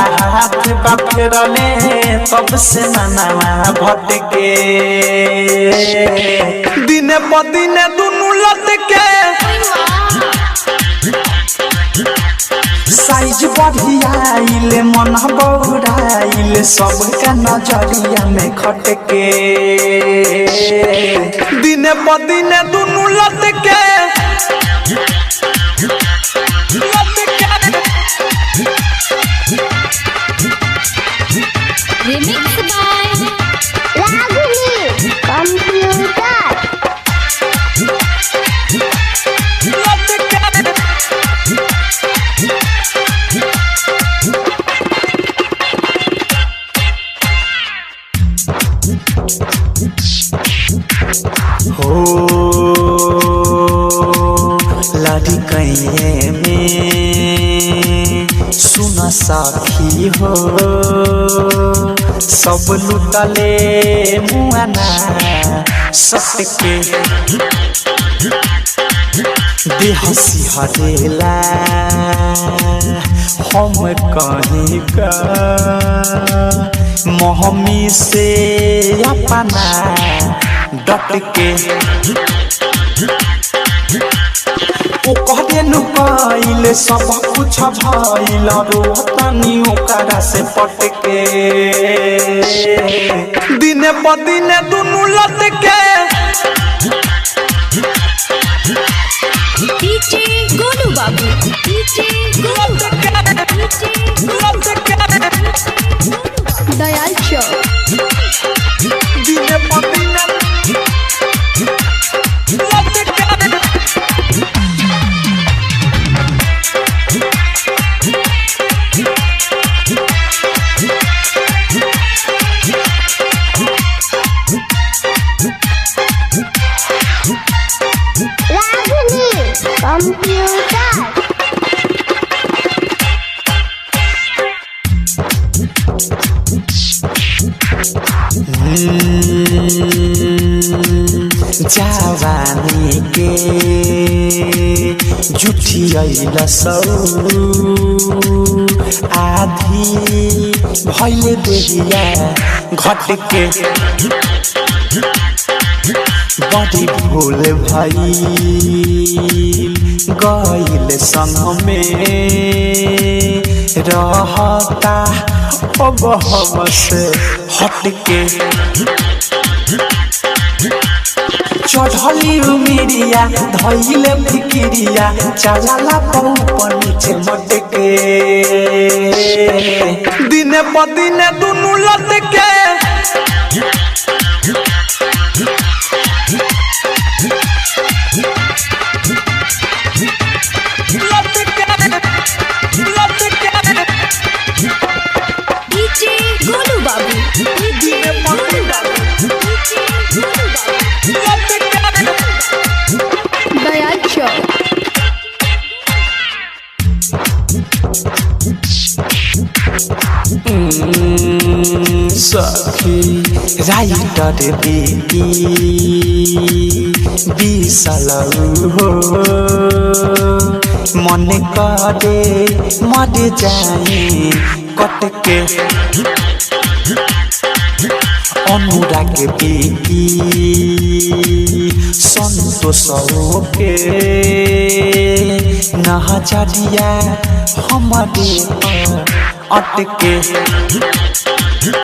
हाथ बाफेरले तब से मनवा भटके दिने प दिने दुनु लटके साइज बढ़ियाइले मन बौराइले सबका नजरिया में खटके दिने प दिने दुनु लटके Remix by Ragini Computer. हो लाडी कहिए में सुन साखी हो सब लुटले मुआना सटके बेहसी हरेला हम कहीं का मोहमी से अपना डटके ओ कहदे नुकाइले सब कुछ भइल रोतनी ओकरा से पटके दिने प दिने दुनु लटके DJ Golu Babu. DJ Golu Babu. Dayal Show. दिने प दिने Ragini Computer. जवानी के जुठियल सौ आधी भइले देहिया घटके बड़ी भूल भई गइल संग में रहता अब हमसे हटके चढ़ली उमिरिया धइले फिकिरिया चलाला ऊपर नीचे मटके दिने प दिने दुनु लटके DJ Golu Babu. DJ Golu Babu. DJ Golu Babu. Dayal Show. सखी राइटर बेटी बिसलऊ हो मन करे मर जाए कटके अनुराग बेटी संतोष के नहजरिया हमारे अटके